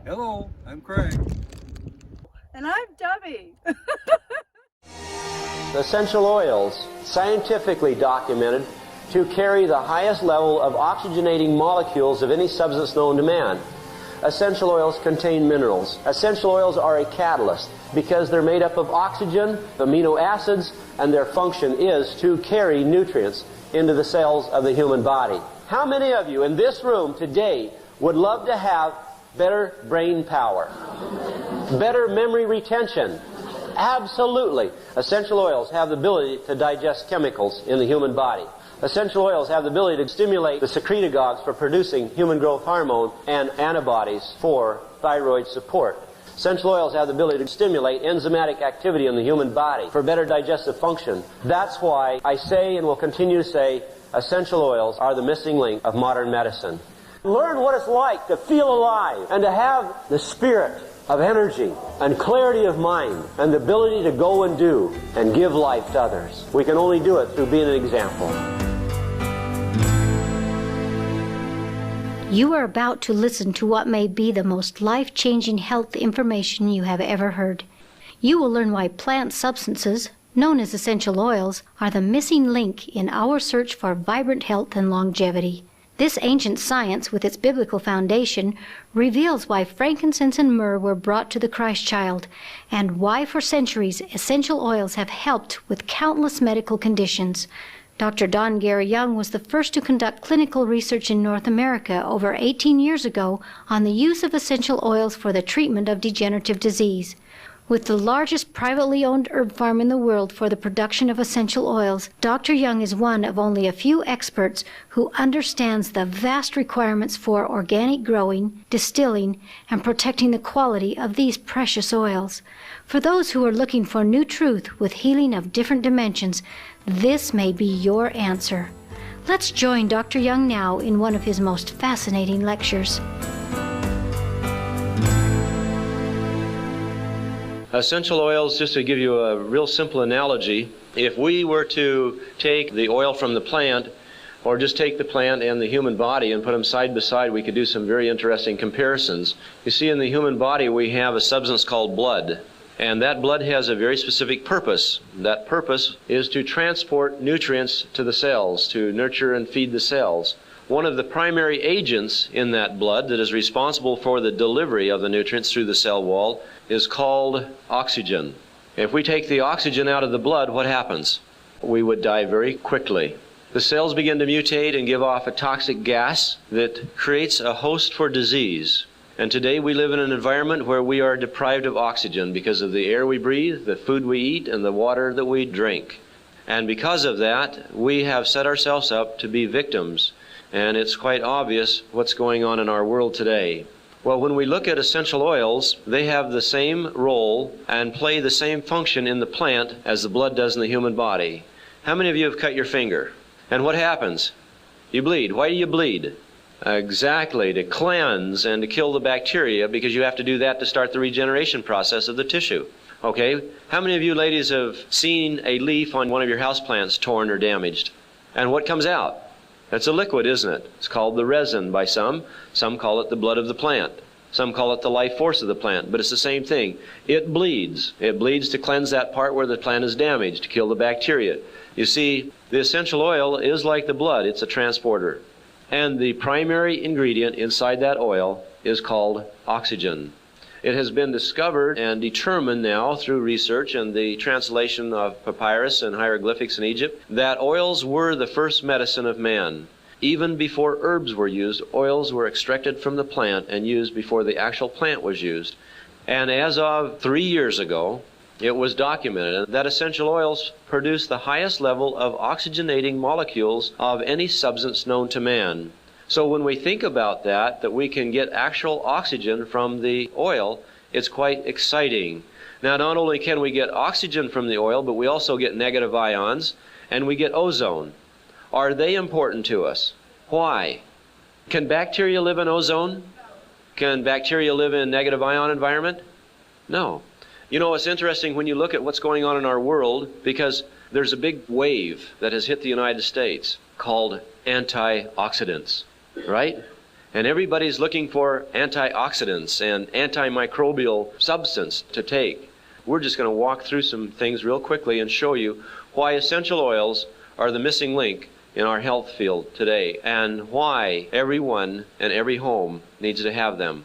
Hello, I'm Craig. And I'm Debbie. Essential oils, scientifically documented to carry the highest level of oxygenating molecules of any substance known to man. Essential oils contain minerals. Essential oils are a catalyst because they're made up of oxygen, amino acids, and their function is to carry nutrients into the cells of the human body. How many of you in this room today would love to have better brain power? Better memory retention? Absolutely. Essential oils have the ability to digest chemicals in the human body. Essential oils have the ability to stimulate the secretagogues for producing human growth hormone and antibodies for thyroid support. Essential oils have the ability to stimulate enzymatic activity in the human body for better digestive function. That's why I say and will continue to say essential oils are the missing link of modern medicine. Learn what it's like to feel alive and to have the spirit of energy and clarity of mind and the ability to go and do and give life to others. We can only do it through being an example. You are about to listen to what may be the most life-changing health information you have ever heard. You will learn why plant substances, known as essential oils, are the missing link in our search for vibrant health and longevity. This ancient science, with its biblical foundation, reveals why frankincense and myrrh were brought to the Christ child, and why for centuries essential oils have helped with countless medical conditions. Dr. Don Gary Young was the first to conduct clinical research in North America over 18 years ago on the use of essential oils for the treatment of degenerative disease. With the largest privately owned herb farm in the world for the production of essential oils, Dr. Young is one of only a few experts who understands the vast requirements for organic growing, distilling, and protecting the quality of these precious oils. For those who are looking for new truth with healing of different dimensions, this may be your answer. Let's join Dr. Young now in one of his most fascinating lectures. Essential oils, just to give you a real simple analogy, if we were to take the oil from the plant, or just take the plant and the human body and put them side by side, we could do some very interesting comparisons. You see, in the human body we have a substance called blood, and that blood has a very specific purpose. That purpose is to transport nutrients to the cells, to nurture and feed the cells. One of the primary agents in that blood that is responsible for the delivery of the nutrients through the cell wall is called oxygen. If we take the oxygen out of the blood, what happens? We would die very quickly. The cells begin to mutate and give off a toxic gas that creates a host for disease. And today we live in an environment where we are deprived of oxygen because of the air we breathe, the food we eat, and the water that we drink. And because of that, we have set ourselves up to be victims. And it's quite obvious what's going on in our world today. Well, when we look at essential oils, they have the same role and play the same function in the plant as the blood does in the human body. How many of you have cut your finger? And what happens? You bleed. Why do you bleed? Exactly, to cleanse and to kill the bacteria, because you have to do that to start the regeneration process of the tissue. Okay, how many of you ladies have seen a leaf on one of your houseplants torn or damaged? And what comes out? It's a liquid, isn't it? It's called the resin by some. Some call it the blood of the plant. Some call it the life force of the plant, but it's the same thing. It bleeds. It bleeds to cleanse that part where the plant is damaged, to kill the bacteria. You see, the essential oil is like the blood. It's a transporter. And the primary ingredient inside that oil is called oxygen. It has been discovered and determined now through research and the translation of papyrus and hieroglyphics in Egypt that oils were the first medicine of man. Even before herbs were used, oils were extracted from the plant and used before the actual plant was used. And as of 3 years ago, it was documented that essential oils produce the highest level of oxygenating molecules of any substance known to man. So when we think about that we can get actual oxygen from the oil, it's quite exciting. Now, not only can we get oxygen from the oil, but we also get negative ions, and we get ozone. Are they important to us? Why? Can bacteria live in ozone? Can bacteria live in a negative ion environment? No. You know, it's interesting when you look at what's going on in our world, because there's a big wave that has hit the United States called antioxidants. Right? And everybody's looking for antioxidants and antimicrobial substance to take. We're just going to walk through some things real quickly and show you why essential oils are the missing link in our health field today, and why everyone and every home needs to have them.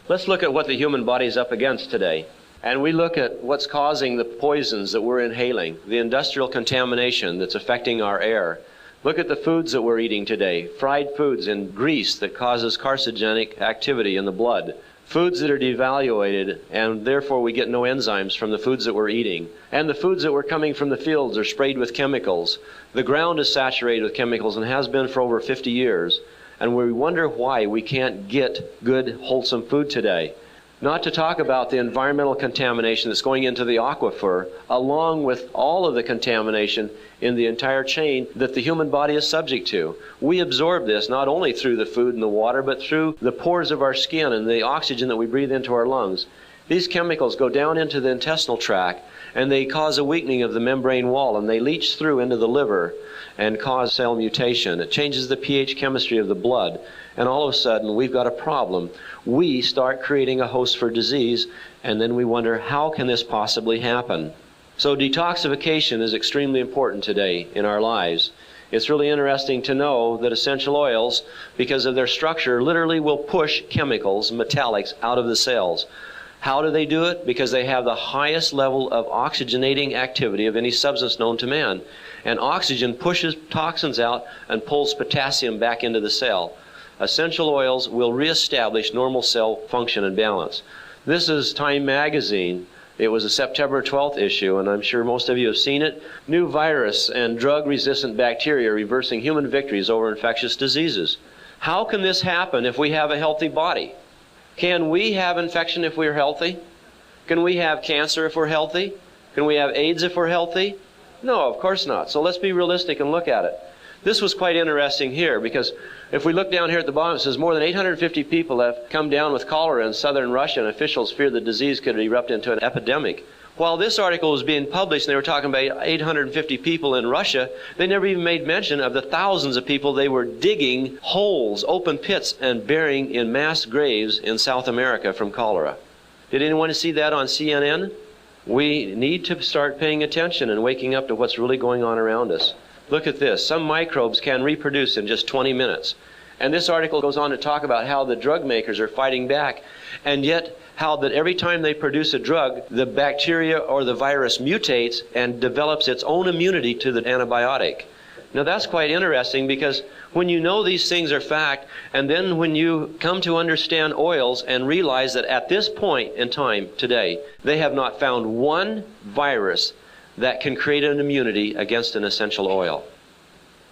Let's look at what the human body is up against today. And we look at what's causing the poisons that we're inhaling, the industrial contamination that's affecting our air. Look at the foods that we're eating today, fried foods and grease that causes carcinogenic activity in the blood, foods that are devaluated, and therefore we get no enzymes from the foods that we're eating. And the foods that were coming from the fields are sprayed with chemicals. The ground is saturated with chemicals and has been for over 50 years. And we wonder why we can't get good, wholesome food today. Not to talk about the environmental contamination that's going into the aquifer, along with all of the contamination in the entire chain that the human body is subject to. We absorb this not only through the food and the water, but through the pores of our skin and the oxygen that we breathe into our lungs. These chemicals go down into the intestinal tract, and they cause a weakening of the membrane wall, and they leach through into the liver and cause cell mutation. It changes the pH chemistry of the blood, and all of a sudden we've got a problem. We start creating a host for disease, and then we wonder, how can this possibly happen? So detoxification is extremely important today in our lives. It's really interesting to know that essential oils, because of their structure, literally will push chemicals, metallics, out of the cells. How do they do it? Because they have the highest level of oxygenating activity of any substance known to man. And oxygen pushes toxins out and pulls potassium back into the cell. Essential oils will reestablish normal cell function and balance. This is Time magazine. It was a September 12th issue, and I'm sure most of you have seen it. New virus and drug-resistant bacteria reversing human victories over infectious diseases. How can this happen if we have a healthy body? Can we have infection if we're healthy? Can we have cancer if we're healthy? Can we have AIDS if we're healthy? No, of course not. So let's be realistic and look at it. This was quite interesting here, because if we look down here at the bottom, it says more than 850 people have come down with cholera in southern Russia, and officials fear the disease could erupt into an epidemic. While this article was being published and they were talking about 850 people in Russia, they never even made mention of the thousands of people they were digging holes, open pits, and burying in mass graves in South America from cholera. Did anyone see that on CNN? We need to start paying attention and waking up to what's really going on around us. Look at this. Some microbes can reproduce in just 20 minutes. And this article goes on to talk about how the drug makers are fighting back, and yet how that every time they produce a drug, the bacteria or the virus mutates and develops its own immunity to the antibiotic. Now that's quite interesting, because when you know these things are fact, and then when you come to understand oils and realize that at this point in time today, they have not found one virus that can create an immunity against an essential oil.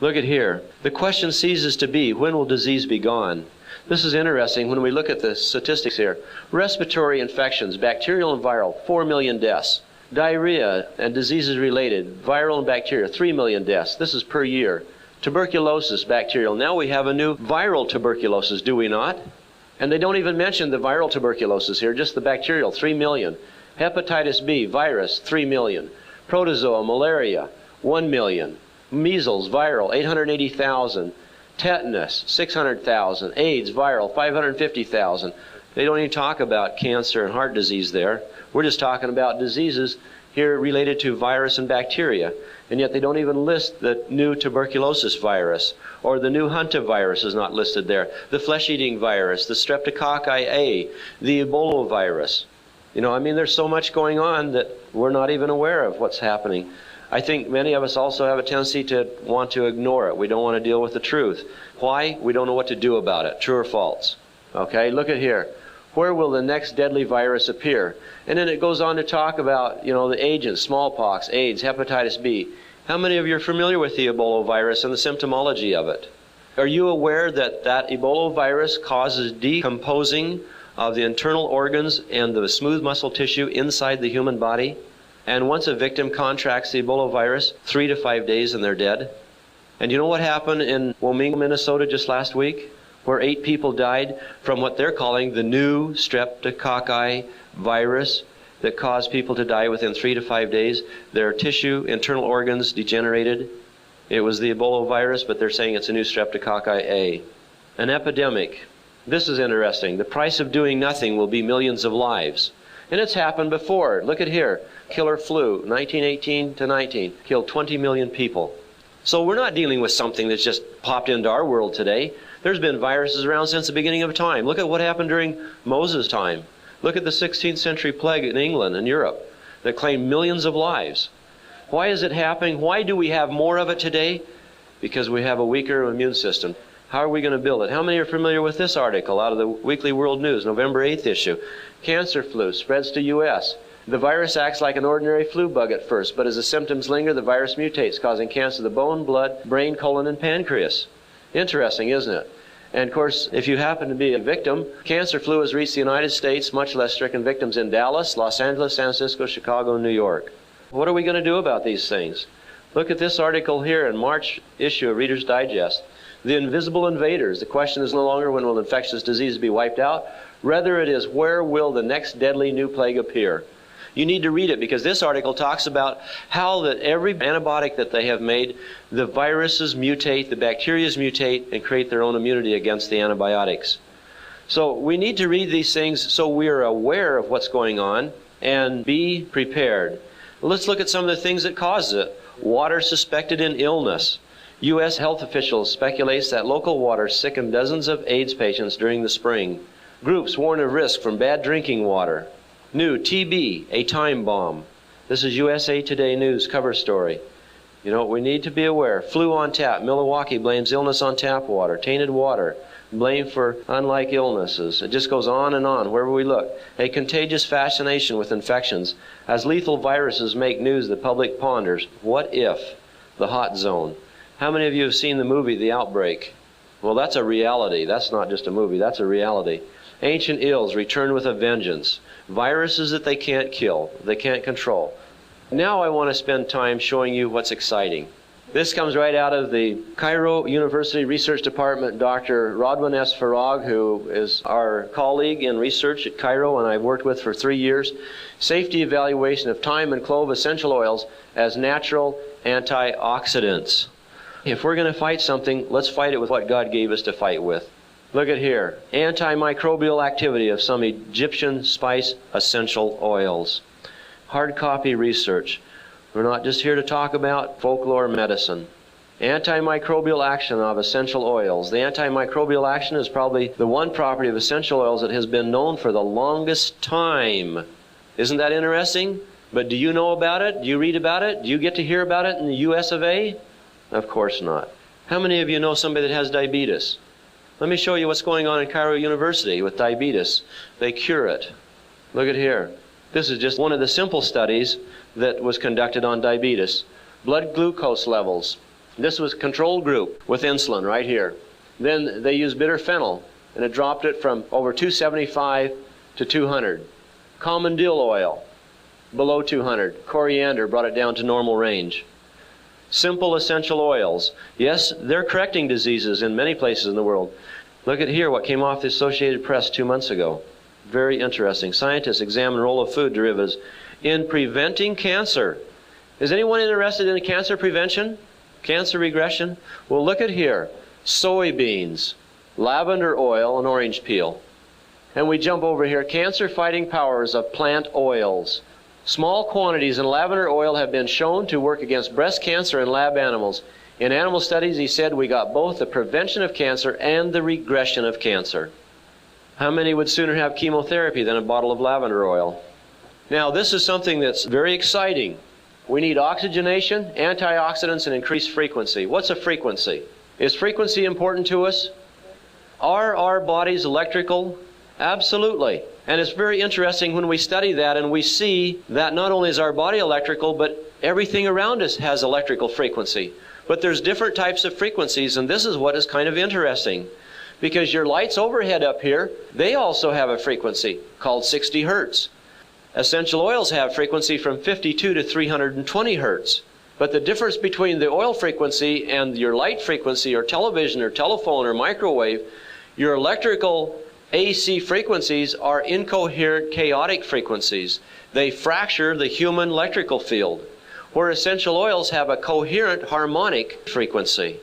Look at here. The question ceases to be, when will disease be gone? This is interesting when we look at the statistics here. Respiratory infections, bacterial and viral, 4 million deaths. Diarrhea and diseases related, viral and bacterial, 3 million deaths. This is per year. Tuberculosis, bacterial. Now we have a new viral tuberculosis, do we not? And they don't even mention the viral tuberculosis here, just the bacterial, 3 million. Hepatitis B, virus, 3 million. Protozoa, malaria, 1 million. Measles, viral, 880,000. Tetanus, 600,000. AIDS, viral, 550,000. They don't even talk about cancer and heart disease there. We're just talking about diseases here related to virus and bacteria. And yet they don't even list the new tuberculosis virus, or the new hantavirus is not listed there. The flesh-eating virus, the streptococci A, the Ebola virus. There's so much going on that we're not even aware of what's happening. I think many of us also have a tendency to want to ignore it. We don't want to deal with the truth. Why? We don't know what to do about it. True or false? Okay, look at here. Where will the next deadly virus appear? And then it goes on to talk about, the agents, smallpox, AIDS, hepatitis B. How many of you are familiar with the Ebola virus and the symptomology of it? Are you aware that that Ebola virus causes decomposing of the internal organs and the smooth muscle tissue inside the human body? And once a victim contracts the Ebola virus, 3 to 5 days and they're dead. And you know what happened in Womingo, Minnesota just last week? Where 8 people died from what they're calling the new streptococci virus that caused people to die within 3 to 5 days. Their tissue, internal organs degenerated. It was the Ebola virus, but they're saying it's a new streptococci A. An epidemic. This is interesting. The price of doing nothing will be millions of lives. And it's happened before. Look at here. Killer flu, 1918 to 19, killed 20 million people. So we're not dealing with something that's just popped into our world today. There's been viruses around since the beginning of time. Look at what happened during Moses' time. Look at the 16th century plague in England and Europe that claimed millions of lives. Why is it happening? Why do we have more of it today? Because we have a weaker immune system. How are we going to build it? How many are familiar with this article out of the Weekly World News, November 8th issue? Cancer flu spreads to U.S. The virus acts like an ordinary flu bug at first, but as the symptoms linger, the virus mutates, causing cancer of the bone, blood, brain, colon, and pancreas. Interesting, isn't it? And of course, if you happen to be a victim, cancer flu has reached the United States, much less stricken victims in Dallas, Los Angeles, San Francisco, Chicago, and New York. What are we going to do about these things? Look at this article here in March issue of Reader's Digest. The invisible invaders. The question is no longer when will infectious disease be wiped out. Rather it is where will the next deadly new plague appear. You need to read it because this article talks about how that every antibiotic that they have made, the viruses mutate, the bacteria mutate, and create their own immunity against the antibiotics. So we need to read these things so we are aware of what's going on and be prepared. Let's look at some of the things that cause it. Water suspected in illness. U.S. health officials speculate that local water sickened dozens of AIDS patients during the spring. Groups warn of risk from bad drinking water. New TB, a time bomb. This is USA Today News cover story. You know, we need to be aware. Flu on tap. Milwaukee blames illness on tap water. Tainted water. Blame for unlike illnesses. It just goes on and on wherever we look. A contagious fascination with infections. As lethal viruses make news, the public ponders. What if? The hot zone. How many of you have seen the movie The Outbreak? Well, that's a reality. That's not just a movie. That's a reality. Ancient ills return with a vengeance. Viruses that they can't kill, they can't control. Now I want to spend time showing you what's exciting. This comes right out of the Cairo University Research Department. Dr. Rodwin S. Farag, who is our colleague in research at Cairo and I've worked with for 3 years. Safety evaluation of thyme and clove essential oils as natural antioxidants. If we're going to fight something, let's fight it with what God gave us to fight with. Look at here. Antimicrobial activity of some Egyptian spice essential oils. Hard copy research. We're not just here to talk about folklore medicine. Antimicrobial action of essential oils. The antimicrobial action is probably the one property of essential oils that has been known for the longest time. Isn't that interesting? But do you know about it? Do you read about it? Do you get to hear about it in the US of A? Of course not. How many of you know somebody that has diabetes? Let me show you what's going on in Cairo University with diabetes. They cure it. Look at here. This is just one of the simple studies that was conducted on diabetes. Blood glucose levels. This was a control group with insulin right here. Then they used bitter fennel, and it dropped it from over 275 to 200. Common dill oil, below 200. Coriander brought it down to normal range. Simple essential oils. Yes, they're correcting diseases in many places in the world. Look at here what came off the Associated Press 2 months ago. Very interesting. Scientists examine the role of food derivatives in preventing cancer. Is anyone interested in cancer prevention? Cancer regression? Well, look at here. Soybeans, lavender oil, and orange peel. And we jump over here. Cancer-fighting powers of plant oils. Small quantities in lavender oil have been shown to work against breast cancer in lab animals. In animal studies, he said, we got both the prevention of cancer and the regression of cancer. How many would sooner have chemotherapy than a bottle of lavender oil? Now, this is something that's very exciting. We need oxygenation, antioxidants, and increased frequency. What's a frequency? Is frequency important to us? Are our bodies electrical? Absolutely. And it's very interesting when we study that and we see that not only is our body electrical, but everything around us has electrical frequency. But there's different types of frequencies, and this is what is kind of interesting. Because your lights overhead up here, they also have a frequency called 60 hertz. Essential oils have frequency from 52 to 320 hertz. But the difference between the oil frequency and your light frequency or television or telephone or microwave, your electrical AC frequencies are incoherent, chaotic frequencies. They fracture the human electrical field, where essential oils have a coherent, harmonic frequency.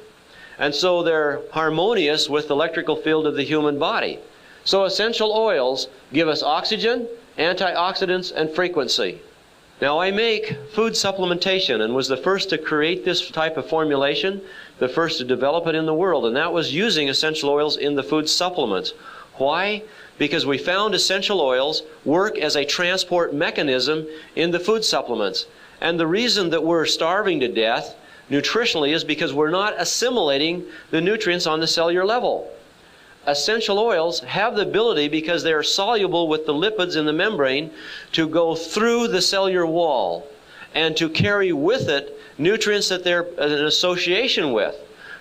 And so they're harmonious with the electrical field of the human body. So essential oils give us oxygen, antioxidants, and frequency. Now, I make food supplementation and was the first to create this type of formulation, the first to develop it in the world, and that was using essential oils in the food supplements. Why? Because we found essential oils work as a transport mechanism in the food supplements. And the reason that we're starving to death nutritionally is because we're not assimilating the nutrients on the cellular level. Essential oils have the ability, because they are soluble with the lipids in the membrane, to go through the cellular wall and to carry with it nutrients that they're in association with.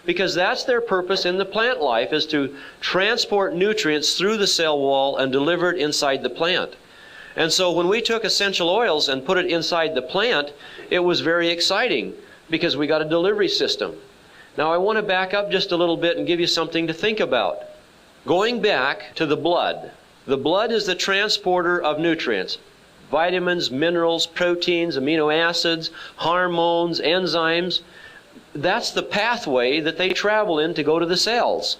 Because that's their purpose in the plant life, is to transport nutrients through the cell wall and deliver it inside the plant. And so when we took essential oils and put it inside the plant, it was very exciting because we got a delivery system. Now I want to back up just a little bit and give you something to think about. Going back to the blood. The blood is the transporter of nutrients. Vitamins, minerals, proteins, amino acids, hormones, enzymes. That's the pathway that they travel in to go to the cells.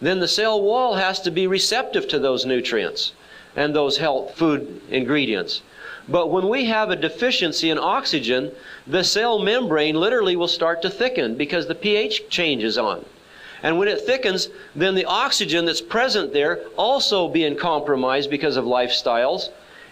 Then the cell wall has to be receptive to those nutrients and those health food ingredients. But when we have a deficiency in oxygen, the cell membrane literally will start to thicken because the pH changes on. And when it thickens, then the oxygen that's present there, also being compromised because of lifestyles,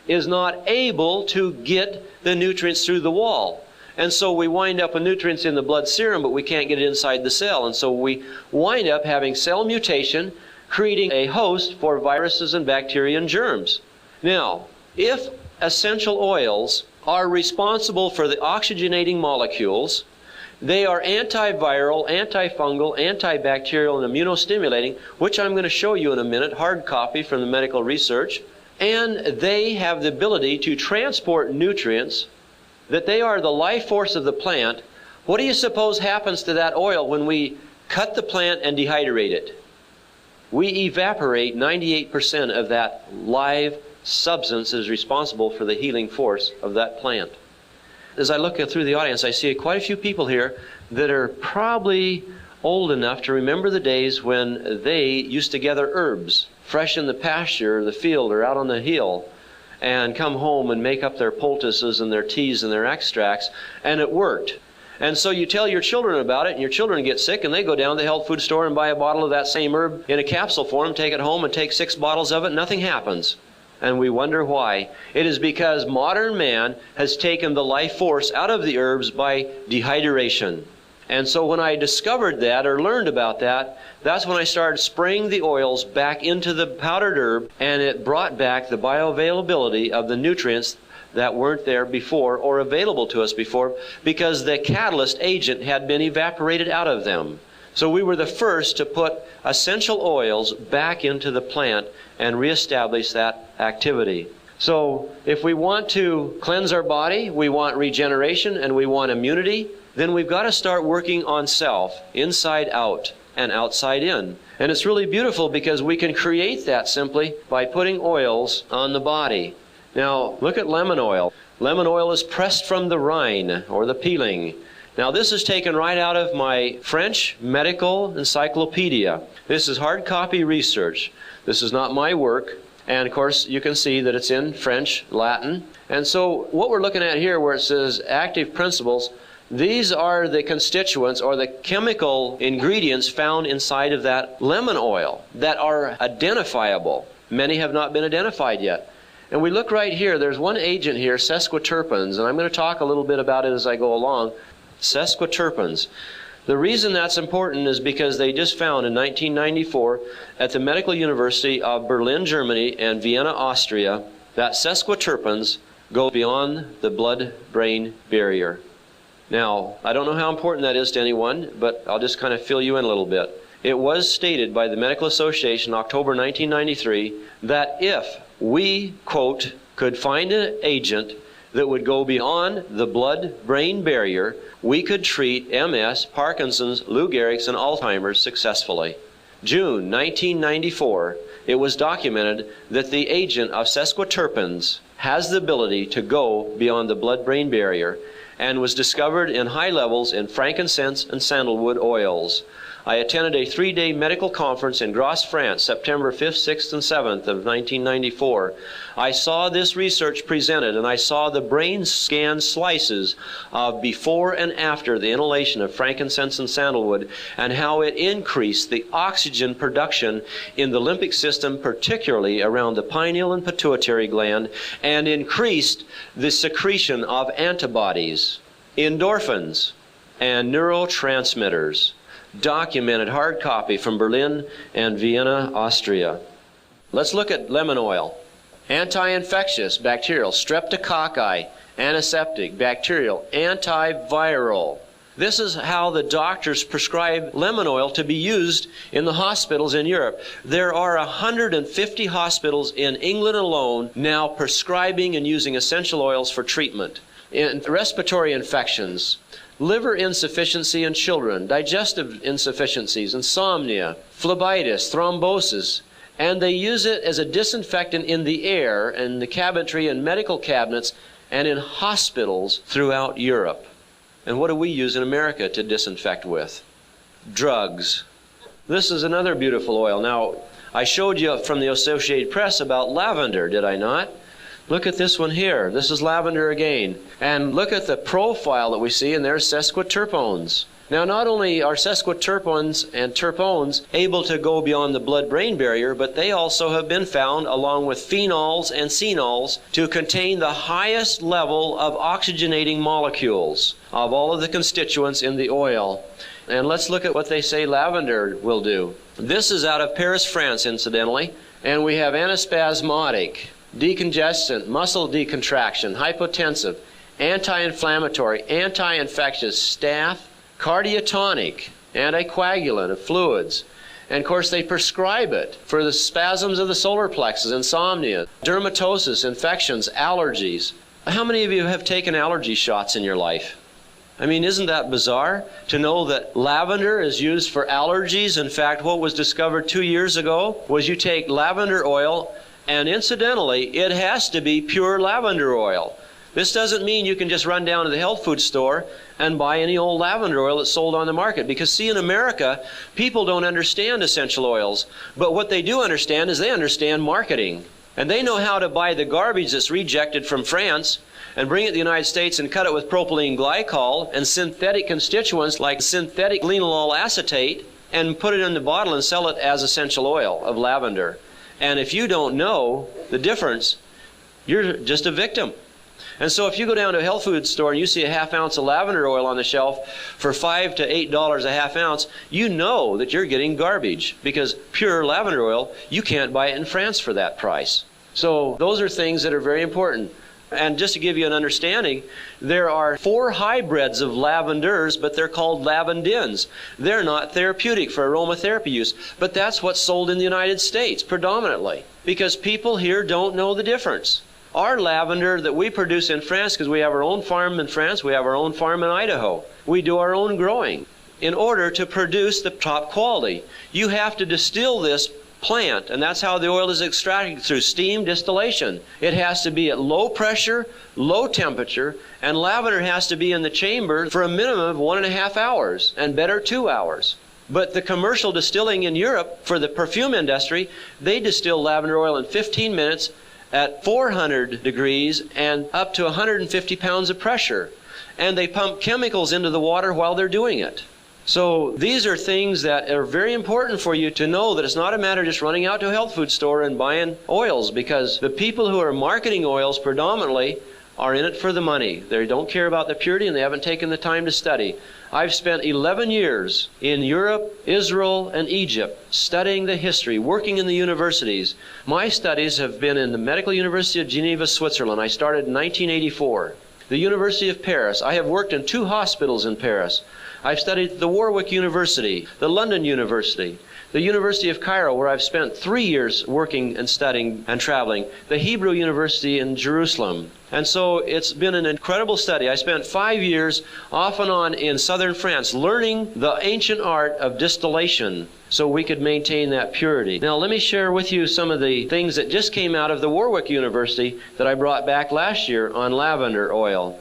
is not able to get the nutrients through the wall. And so we wind up with nutrients in the blood serum, but we can't get it inside the cell. And so we wind up having cell mutation, creating a host for viruses and bacteria and germs. Now, if essential oils are responsible for the oxygenating molecules, they are antiviral, antifungal, antibacterial, and immunostimulating, which I'm going to show you in a minute, hard copy from the medical research. And they have the ability to transport nutrients, that they are the life force of the plant. What do you suppose happens to that oil when we cut the plant and dehydrate it? We evaporate 98% of that live substance that is responsible for the healing force of that plant. As I look through the audience, I see quite a few people here that are probably old enough to remember the days when they used to gather herbs fresh in the pasture, or the field, or out on the hill, and come home and make up their poultices and their teas and their extracts, and it worked. And so you tell your children about it, and your children get sick, and they go down to the health food store and buy a bottle of that same herb in a capsule form, take it home, and take 6 bottles of it, and nothing happens. And we wonder why. It is because modern man has taken the life force out of the herbs by dehydration. And so when I discovered that, or learned about that, that's when I started spraying the oils back into the powdered herb, and it brought back the bioavailability of the nutrients that weren't there before or available to us before, because the catalyst agent had been evaporated out of them. So we were the first to put essential oils back into the plant and reestablish that activity. So if we want to cleanse our body, we want regeneration, and we want immunity, then we've got to start working on self, inside out and outside in. And it's really beautiful because we can create that simply by putting oils on the body. Now, look at lemon oil. Lemon oil is pressed from the rind, or the peeling. Now, this is taken right out of my French medical encyclopedia. This is hard copy research. This is not my work. And, of course, you can see that it's in French, Latin. And so what we're looking at here, where it says active principles, these are the constituents or the chemical ingredients found inside of that lemon oil that are identifiable. Many have not been identified yet. And we look right here, there's one agent here, sesquiterpenes, and I'm going to talk a little bit about it as I go along. Sesquiterpenes. The reason that's important is because they just found in 1994 at the Medical University of Berlin, Germany, and Vienna, Austria, that sesquiterpenes go beyond the blood-brain barrier. Now, I don't know how important that is to anyone, but I'll just kind of fill you in a little bit. It was stated by the Medical Association in October 1993 that if we, quote, could find an agent that would go beyond the blood-brain barrier, we could treat MS, Parkinson's, Lou Gehrig's, and Alzheimer's successfully. June 1994, it was documented that the agent of sesquiterpenes has the ability to go beyond the blood-brain barrier, and was discovered in high levels in frankincense and sandalwood oils. I attended a 3-day medical conference in Grasse, France, September 5th, 6th, and 7th of 1994. I saw this research presented, and I saw the brain scan slices of before and after the inhalation of frankincense and sandalwood, and how it increased the oxygen production in the limbic system, particularly around the pineal and pituitary gland, and increased the secretion of antibodies, endorphins, and neurotransmitters. Documented hard copy from Berlin and Vienna, Austria. Let's look at lemon oil. Anti-infectious, bacterial, streptococci, antiseptic, bacterial, antiviral. This is how the doctors prescribe lemon oil to be used in the hospitals in Europe. There are 150 hospitals in England alone now prescribing and using essential oils for treatment. In respiratory infections, liver insufficiency in children, digestive insufficiencies, insomnia, phlebitis, thrombosis, and they use it as a disinfectant in the air and the cabinetry and medical cabinets and in hospitals throughout Europe. And what do we use in America to disinfect with? Drugs. This is another beautiful oil. Now, I showed you from the Associated Press about lavender, did I not? Look at this one here. This is lavender again. And look at the profile that we see, and there's sesquiterpenes. Now, not only are sesquiterpenes and terpenes able to go beyond the blood-brain barrier, but they also have been found, along with phenols and xenols, to contain the highest level of oxygenating molecules of all of the constituents in the oil. And let's look at what they say lavender will do. This is out of Paris, France, incidentally. And we have antispasmodic, decongestant, muscle decontraction, hypotensive, anti-inflammatory, anti-infectious, staph, cardiotonic, anticoagulant of fluids. And of course they prescribe it for the spasms of the solar plexus, insomnia, dermatosis, infections, allergies. How many of you have taken allergy shots in your life? I mean, isn't that bizarre to know that lavender is used for allergies? In fact, what was discovered 2 years ago was you take lavender oil, and incidentally, it has to be pure lavender oil. This doesn't mean you can just run down to the health food store and buy any old lavender oil that's sold on the market. Because see, in America, people don't understand essential oils. But what they do understand is they understand marketing. And they know how to buy the garbage that's rejected from France and bring it to the United States and cut it with propylene glycol and synthetic constituents like synthetic linalool acetate and put it in the bottle and sell it as essential oil of lavender. And if you don't know the difference, you're just a victim. And so if you go down to a health food store and you see a half ounce of lavender oil on the shelf for $5 to $8 a half ounce, you know that you're getting garbage, because pure lavender oil, you can't buy it in France for that price. So those are things that are very important. And just to give you an understanding, there are 4 hybrids of lavenders, but they're called lavandins. They're not therapeutic for aromatherapy use, but that's what's sold in the United States predominantly, because people here don't know the difference. Our lavender that we produce in France, because we have our own farm in France, we have our own farm in Idaho. We do our own growing. In order to produce the top quality, you have to distill this plant, and that's how the oil is extracted, through steam distillation. It has to be at low pressure, low temperature, and lavender has to be in the chamber for a minimum of 1.5 hours, and better 2 hours. But the commercial distilling in Europe for the perfume industry, they distill lavender oil in 15 minutes at 400 degrees and up to 150 pounds of pressure. And they pump chemicals into the water while they're doing it. So these are things that are very important for you to know, that it's not a matter of just running out to a health food store and buying oils, because the people who are marketing oils predominantly are in it for the money. They don't care about the purity, and they haven't taken the time to study. I've spent 11 years in Europe, Israel, and Egypt studying the history, working in the universities. My studies have been in the Medical University of Geneva, Switzerland. I started in 1984. The University of Paris. I have worked in 2 hospitals in Paris. I've studied at the Warwick University, the London University, the University of Cairo, where I've spent 3 years working and studying and traveling, the Hebrew University in Jerusalem. And so it's been an incredible study. I spent 5 years off and on in southern France learning the ancient art of distillation so we could maintain that purity. Now let me share with you some of the things that just came out of the Warwick University that I brought back last year on lavender oil.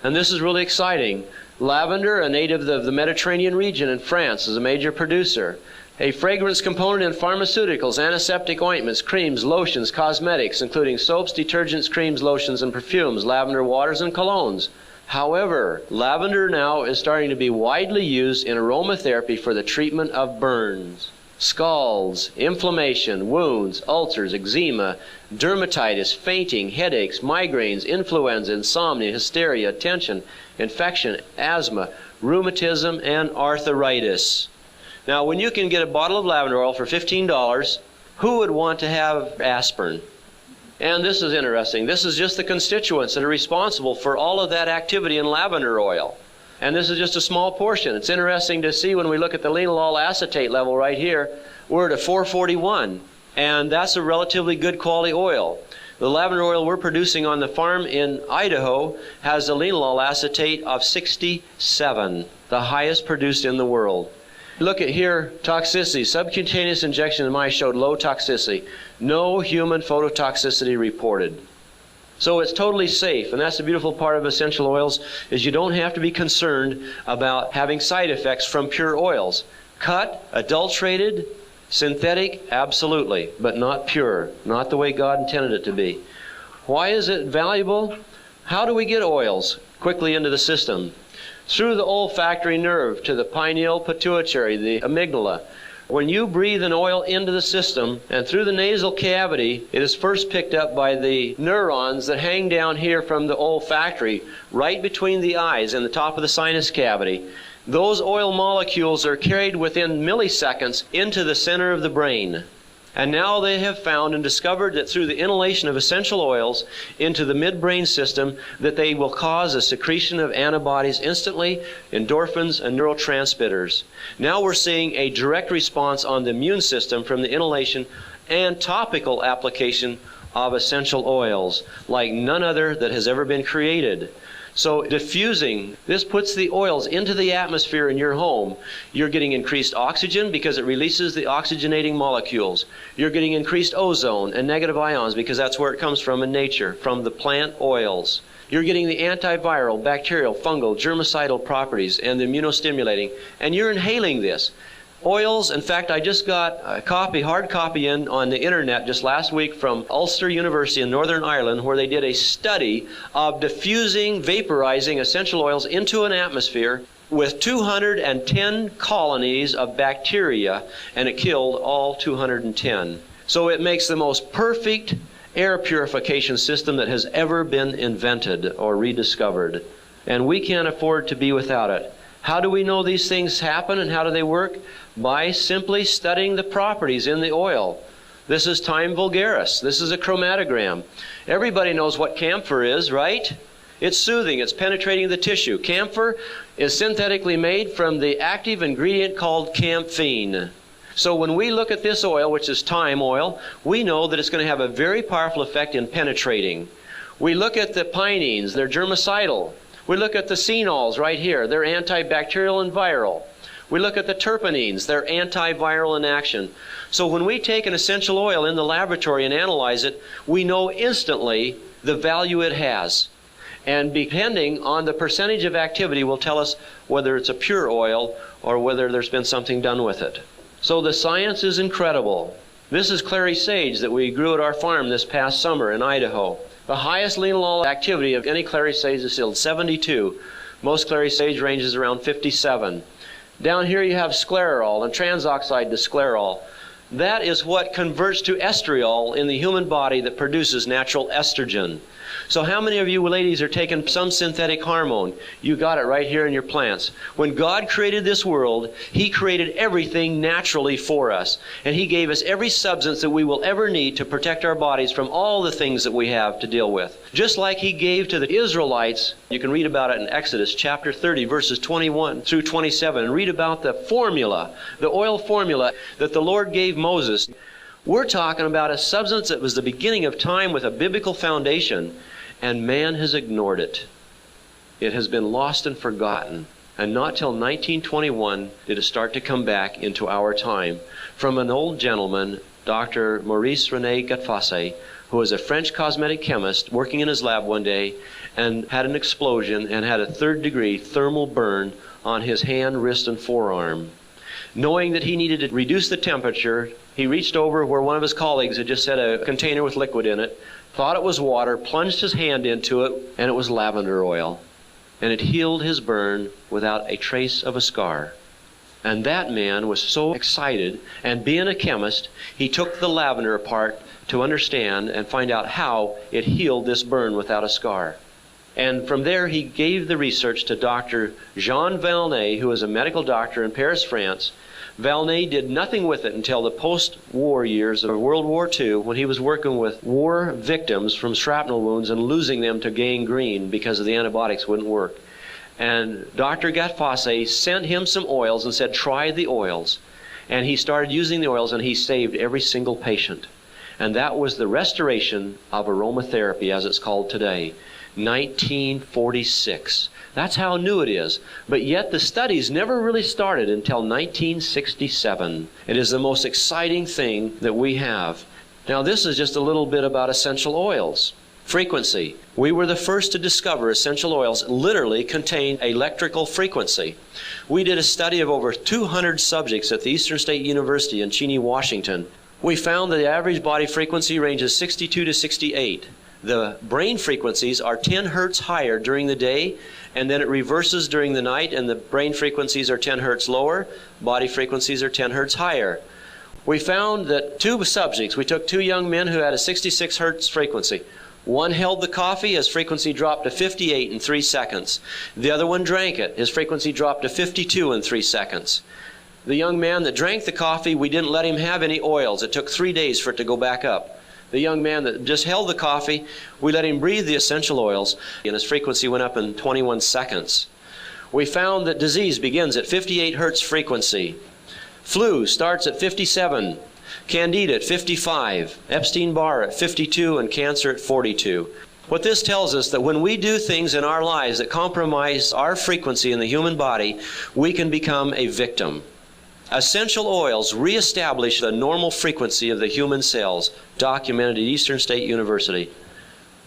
And this is really exciting. Lavender, a native of the Mediterranean region in France, is a major producer. A fragrance component in pharmaceuticals, antiseptic ointments, creams, lotions, cosmetics, including soaps, detergents, creams, lotions, and perfumes, lavender waters, and colognes. However, lavender now is starting to be widely used in aromatherapy for the treatment of burns, scalds, inflammation, wounds, ulcers, eczema, dermatitis, fainting, headaches, migraines, influenza, insomnia, hysteria, tension, infection, asthma, rheumatism, and arthritis. Now, when you can get a bottle of lavender oil for $15, who would want to have aspirin? And this is interesting. This is just the constituents that are responsible for all of that activity in lavender oil. And this is just a small portion. It's interesting to see when we look at the linalool acetate level right here, we're at a 441. And that's a relatively good quality oil. The lavender oil we're producing on the farm in Idaho has a linalool acetate of 67, the highest produced in the world. Look at here, toxicity. Subcutaneous injection in mice showed low toxicity. No human phototoxicity reported. So it's totally safe, and that's the beautiful part of essential oils, is you don't have to be concerned about having side effects from pure oils. Cut, adulterated, synthetic, absolutely, but not pure, not the way God intended it to be. Why is it valuable? How do we get oils quickly into the system? Through the olfactory nerve to the pineal pituitary, the amygdala. When you breathe an oil into the system and through the nasal cavity, it is first picked up by the neurons that hang down here from the olfactory, right between the eyes and the top of the sinus cavity. Those oil molecules are carried within milliseconds into the center of the brain. And now they have found and discovered that through the inhalation of essential oils into the midbrain system, that they will cause a secretion of antibodies instantly, endorphins and neurotransmitters. Now we're seeing a direct response on the immune system from the inhalation and topical application of essential oils, like none other that has ever been created. So diffusing, this puts the oils into the atmosphere in your home. You're getting increased oxygen because it releases the oxygenating molecules. You're getting increased ozone and negative ions because that's where it comes from in nature, from the plant oils. You're getting the antiviral, bacterial, fungal, germicidal properties and the immunostimulating, and you're inhaling this. Oils, in fact, I just got a copy, hard copy in on the internet just last week from Ulster University in Northern Ireland, where they did a study of diffusing, vaporizing essential oils into an atmosphere with 210 colonies of bacteria, and it killed all 210. So it makes the most perfect air purification system that has ever been invented or rediscovered. And we can't afford to be without it. How do we know these things happen and how do they work? By simply studying the properties in the oil. This is time vulgaris. This is a chromatogram. Everybody knows what camphor is, right? It's soothing. It's penetrating the tissue. Camphor is synthetically made from the active ingredient called camphene. So when we look at this oil, which is thyme oil, we know that it's going to have a very powerful effect in penetrating. We look at the pinene, they're germicidal. We look at the phenols right here. They're antibacterial and viral. We look at the terpenes. They're antiviral in action. So when we take an essential oil in the laboratory and analyze it, we know instantly the value it has. And depending on the percentage of activity will tell us whether it's a pure oil or whether there's been something done with it. So the science is incredible. This is clary sage that we grew at our farm this past summer in Idaho. The highest linalool activity of any clary sage is still 72. Most clary sage ranges around 57. Down here you have sclerol and transoxide to sclerol. That is what converts to estriol in the human body that produces natural estrogen. So how many of you ladies are taking some synthetic hormone? You got it right here in your plants. When God created this world, He created everything naturally for us. And He gave us every substance that we will ever need to protect our bodies from all the things that we have to deal with. Just like He gave to the Israelites, you can read about it in Exodus chapter 30, verses 21 through 27, and read about the formula, the oil formula that the Lord gave Moses. We're talking about a substance that was the beginning of time with a biblical foundation, and man has ignored it. It has been lost and forgotten. And not till 1921 did it start to come back into our time from an old gentleman Dr. Maurice René Gattefossé, who was a French cosmetic chemist working in his lab one day and had an explosion and had a third-degree thermal burn on his hand, wrist, and forearm. Knowing that he needed to reduce the temperature, he reached over where one of his colleagues had just had a container with liquid in it, thought it was water, plunged his hand into it, and it was lavender oil. And it healed his burn without a trace of a scar. And that man was so excited, and being a chemist, he took the lavender apart to understand and find out how it healed this burn without a scar. And from there, he gave the research to Dr. Jean Valnet, who was a medical doctor in Paris, France. Valnet did nothing with it until the post-war years of World War II, when he was working with war victims from shrapnel wounds and losing them to gangrene because the antibiotics wouldn't work. And Dr. Gattefossé sent him some oils and said, try the oils. And he started using the oils, and he saved every single patient. And that was the restoration of aromatherapy, as it's called today. 1946. That's how new it is. But yet the studies never really started until 1967. It is the most exciting thing that we have. Now, this is just a little bit about essential oils. Frequency. We were the first to discover essential oils literally contain electrical frequency. We did a study of over 200 subjects at the Eastern State University in Cheney, Washington. We found that the average body frequency ranges 62 to 68. The brain frequencies are 10 hertz higher during the day, and then it reverses during the night, and the brain frequencies are 10 hertz lower, body frequencies are 10 hertz higher. We found that we took two young men who had a 66 hertz frequency. One held the coffee, his frequency dropped to 58 in 3 seconds. The other one drank it, his frequency dropped to 52 in 3 seconds. The young man that drank the coffee, we didn't let him have any oils. It took 3 days for it to go back up. The young man that just held the coffee, we let him breathe the essential oils, and his frequency went up in 21 seconds. We found that disease begins at 58 hertz frequency. Flu starts at 57. Candida at 55, Epstein-Barr at 52, and cancer at 42. What this tells us that when we do things in our lives that compromise our frequency in the human body, we can become a victim. Essential oils reestablish the normal frequency of the human cells, documented at Eastern State University.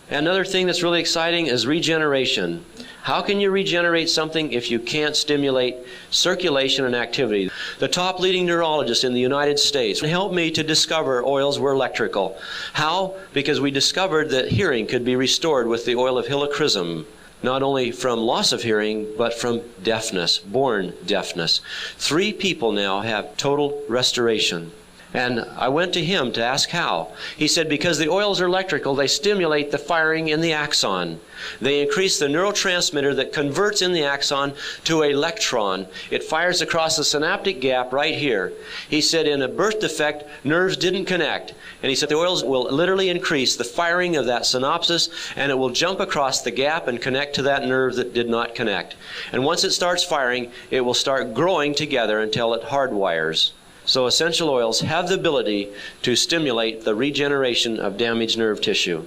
Another thing that's really exciting is regeneration. How can you regenerate something if you can't stimulate circulation and activity? The top leading neurologist in the United States helped me to discover oils were electrical. How? Because we discovered that hearing could be restored with the oil of helichrysum. Not only from loss of hearing, but from deafness, born deafness. 3 people now have total restoration. And I went to him to ask how. He said, because the oils are electrical, they stimulate the firing in the axon. They increase the neurotransmitter that converts in the axon to an electron. It fires across the synaptic gap right here. He said in a birth defect, nerves didn't connect. And he said the oils will literally increase the firing of that synapses, and it will jump across the gap and connect to that nerve that did not connect. And once it starts firing, it will start growing together until it hardwires. So essential oils have the ability to stimulate the regeneration of damaged nerve tissue.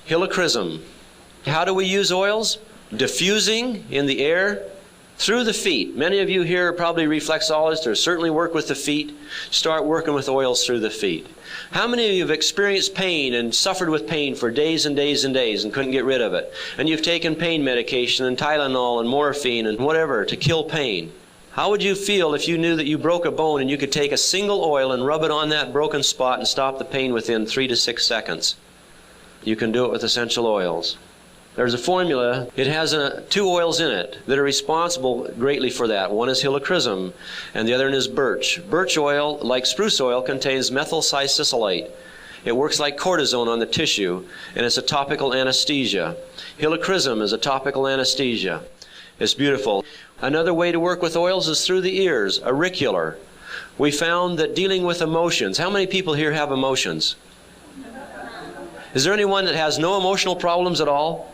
Helichrysum. How do we use oils? Diffusing in the air through the feet. Many of you here are probably reflexologists or certainly work with the feet. Start working with oils through the feet. How many of you have experienced pain and suffered with pain for days and days and days and couldn't get rid of it? And you've taken pain medication and Tylenol and morphine and whatever to kill pain. How would you feel if you knew that you broke a bone and you could take a single oil and rub it on that broken spot and stop the pain within 3 to 6 seconds? You can do it with essential oils. There's a formula. It has 2 oils in it that are responsible greatly for that. One is helichrysum, and the other one is birch. Birch oil, like spruce oil, contains methyl salicylate. It works like cortisone on the tissue, and it's a topical anesthesia. Helichrysum is a topical anesthesia. It's beautiful. Another way to work with oils is through the ears, auricular. We found that dealing with emotions. How many people here have emotions? Is there anyone that has no emotional problems at all?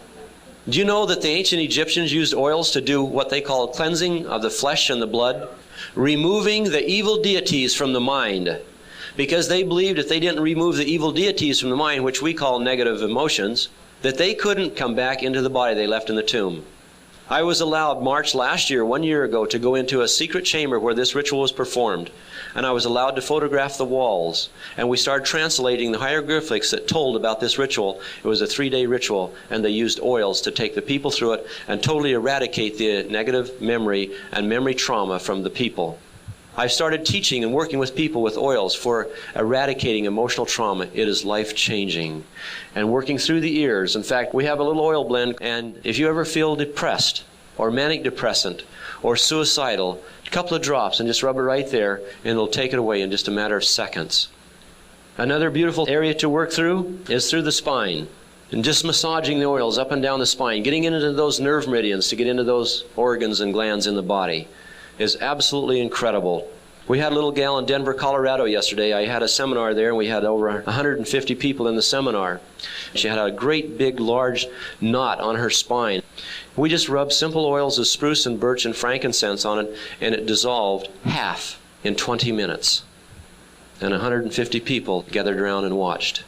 Do you know that the ancient Egyptians used oils to do what they call cleansing of the flesh and the blood? Removing the evil deities from the mind. Because they believed if they didn't remove the evil deities from the mind, which we call negative emotions, that they couldn't come back into the body they left in the tomb. I was allowed March last year, 1 year ago, to go into a secret chamber where this ritual was performed. And I was allowed to photograph the walls. And we started translating the hieroglyphics that told about this ritual. It was a 3-day ritual, and they used oils to take the people through it and totally eradicate the negative memory and memory trauma from the people. I've started teaching and working with people with oils for eradicating emotional trauma. It is life-changing. And working through the ears. In fact, we have a little oil blend, and if you ever feel depressed or manic depressant or suicidal, a couple of drops and just rub it right there, and it'll take it away in just a matter of seconds. Another beautiful area to work through is through the spine. And just massaging the oils up and down the spine, getting into those nerve meridians to get into those organs and glands in the body is absolutely incredible. We had a little gal in Denver, Colorado yesterday. I had a seminar there, and we had over 150 people in the seminar. She had a great big large knot on her spine. We just rubbed simple oils of spruce and birch and frankincense on it, and it dissolved half in 20 minutes. And 150 people gathered around and watched.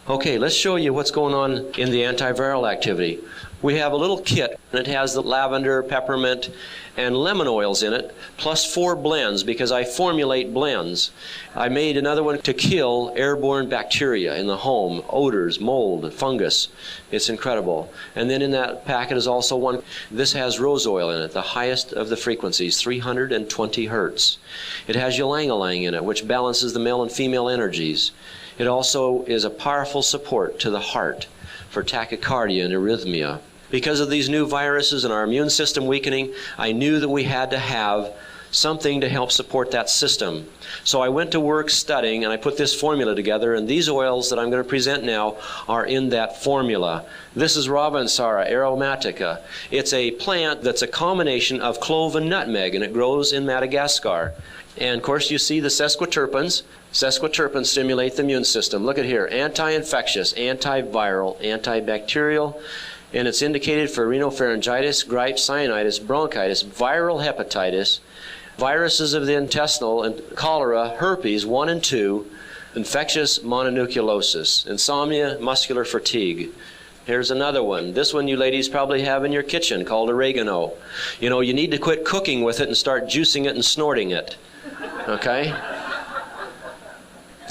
Okay, let's show you what's going on in the antiviral activity. We have a little kit, and it has the lavender, peppermint, and lemon oils in it, plus 4 blends, because I formulate blends. I made another one to kill airborne bacteria in the home, odors, mold, fungus. It's incredible. And then in that packet is also one. This has rose oil in it, the highest of the frequencies, 320 hertz. It has ylang-ylang in it, which balances the male and female energies. It also is a powerful support to the heart for tachycardia and arrhythmia. Because of these new viruses and our immune system weakening, I knew that we had to have something to help support that system. So I went to work studying, and I put this formula together, and these oils that I'm going to present now are in that formula. This is Ravensara aromatica. It's a plant that's a combination of clove and nutmeg, and it grows in Madagascar. And of course you see the sesquiterpenes. Sesquiterpenes stimulate the immune system. Look at here, anti-infectious, antiviral, antibacterial, and it's indicated for rhinopharyngitis, gripes, sinusitis, bronchitis, viral hepatitis, viruses of the intestinal, and cholera, herpes 1 and 2, infectious mononucleosis, insomnia, muscular fatigue. Here's another one. This one you ladies probably have in your kitchen, called oregano. You know, you need to quit cooking with it and start juicing it and snorting it. Okay?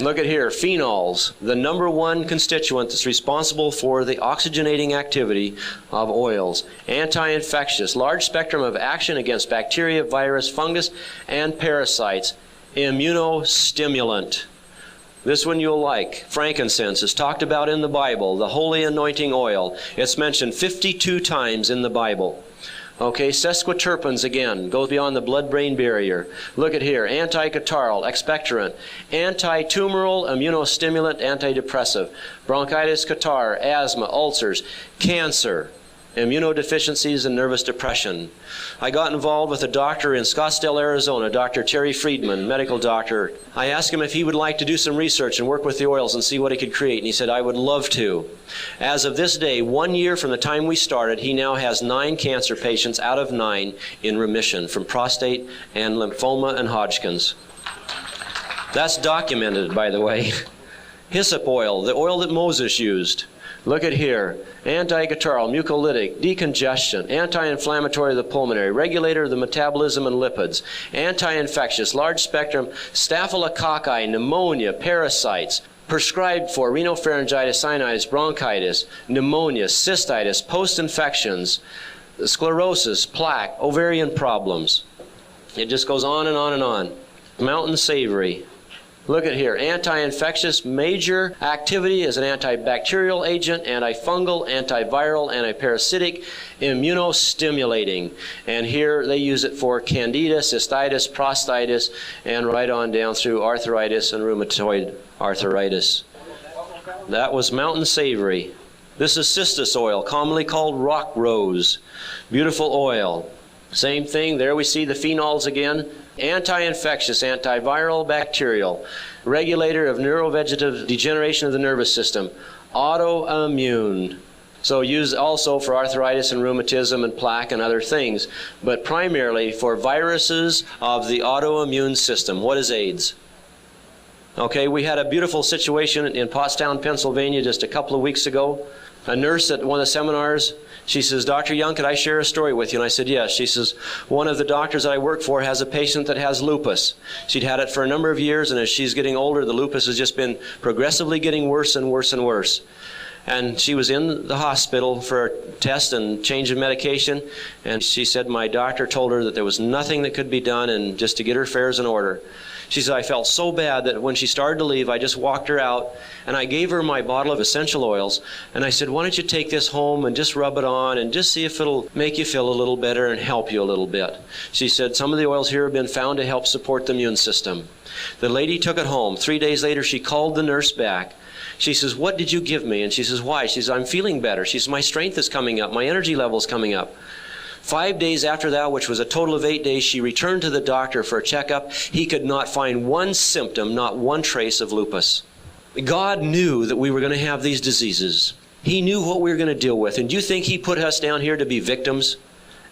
Look at here, phenols, the #1 constituent that's responsible for the oxygenating activity of oils. Anti-infectious, large spectrum of action against bacteria, virus, fungus, and parasites. Immunostimulant. This one you'll like. Frankincense is talked about in the Bible, the holy anointing oil. It's mentioned 52 times in the Bible. Okay, sesquiterpenes again, goes beyond the blood-brain barrier. Look at here, anti-catarrhal, expectorant, anti-tumoral, immunostimulant, antidepressive, bronchitis, catarrh, asthma, ulcers, cancer, immunodeficiencies, and nervous depression. I got involved with a doctor in Scottsdale, Arizona, Dr. Teri Friedman, medical doctor. I asked him if he would like to do some research and work with the oils and see what he could create, and he said, I would love to. As of this day, 1 year from the time we started, he now has 9 cancer patients out of 9 in remission from prostate and lymphoma and Hodgkin's. That's documented, by the way. Hyssop oil, the oil that Moses used. Look at here, anti-catarrhal, mucolytic, decongestion, anti-inflammatory of the pulmonary, regulator of the metabolism and lipids, anti-infectious, large spectrum, staphylococci, pneumonia, parasites, prescribed for rhinopharyngitis, sinusitis, bronchitis, pneumonia, cystitis, post-infections, sclerosis, plaque, ovarian problems. It just goes on and on and on. Mountain savory. Look at here, anti-infectious, major activity as an antibacterial agent, antifungal, antiviral, antiparasitic, immunostimulating. And here they use it for candida, cystitis, prostatitis, and right on down through arthritis and rheumatoid arthritis. That was mountain savory. This is cistus oil, commonly called rock rose. Beautiful oil. Same thing, there we see the phenols again. Anti-infectious, antiviral, bacterial, regulator of neurovegetative degeneration of the nervous system, autoimmune. So used also for arthritis and rheumatism and plaque and other things, but primarily for viruses of the autoimmune system. What is AIDS? Okay, we had a beautiful situation in Pottstown, Pennsylvania just a couple of weeks ago. a nurse at one of the seminars. She says, Dr. Young, could I share a story with you? And I said, yes. She says, one of the doctors that I work for has a patient that has lupus. She'd had it for a number of years, and as she's getting older, the lupus has just been progressively getting worse and worse and worse. And she was in the hospital for a test and change of medication, and she said my doctor told her that there was nothing that could be done and just to get her affairs in order. She said, I felt so bad that when she started to leave, I just walked her out, and I gave her my bottle of essential oils, and I said, why don't you take this home and just rub it on and just see if it'll make you feel a little better and help you a little bit. She said, some of the oils here have been found to help support the immune system. The lady took it home. 3 days later, she called the nurse back. She says, what did you give me? And she says, why? She says, I'm feeling better. She says, my strength is coming up. My energy level is coming up. 5 days after that, which was a total of 8 days, she returned to the doctor for a checkup. He could not find one symptom, not one trace of lupus. God knew that we were going to have these diseases. He knew what we were going to deal with. And do you think He put us down here to be victims?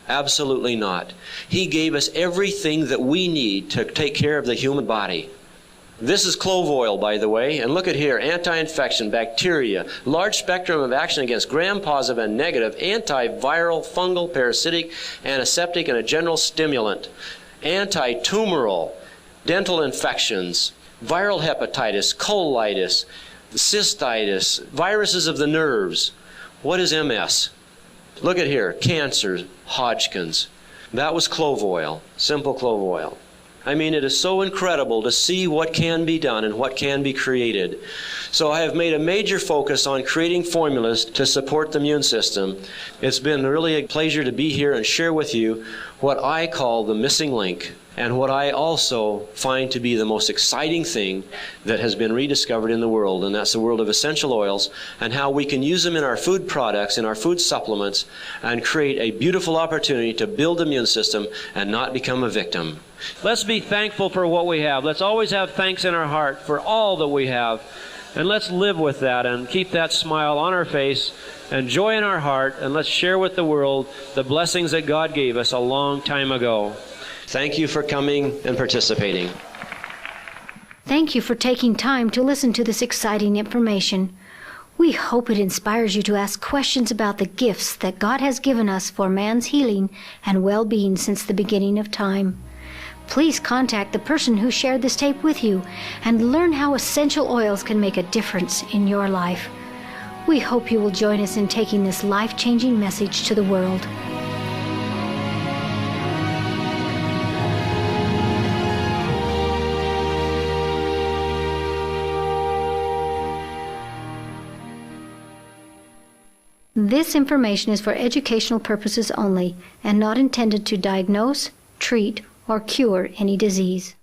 Absolutely not. He gave us everything that we need to take care of the human body. This is clove oil, by the way, and look at here, anti-infection, bacteria, large spectrum of action against gram-positive and negative, antiviral, fungal, parasitic, antiseptic, and a general stimulant, anti-tumoral, dental infections, viral hepatitis, colitis, cystitis, viruses of the nerves. What is MS? Look at here, cancer, Hodgkin's. That was clove oil, simple clove oil. I mean, it is so incredible to see what can be done and what can be created. So I have made a major focus on creating formulas to support the immune system. It's been really a pleasure to be here and share with you what I call the missing link, and what I also find to be the most exciting thing that has been rediscovered in the world, and that's the world of essential oils and how we can use them in our food products, in our food supplements, and create a beautiful opportunity to build the immune system and not become a victim. Let's be thankful for what we have. Let's always have thanks in our heart for all that we have. And let's live with that and keep that smile on our face and joy in our heart, and let's share with the world the blessings that God gave us a long time ago. Thank you for coming and participating. Thank you for taking time to listen to this exciting information. We hope it inspires you to ask questions about the gifts that God has given us for man's healing and well-being since the beginning of time. Please contact the person who shared this tape with you and learn how essential oils can make a difference in your life. We hope you will join us in taking this life-changing message to the world. This information is for educational purposes only and not intended to diagnose, treat, or cure any disease.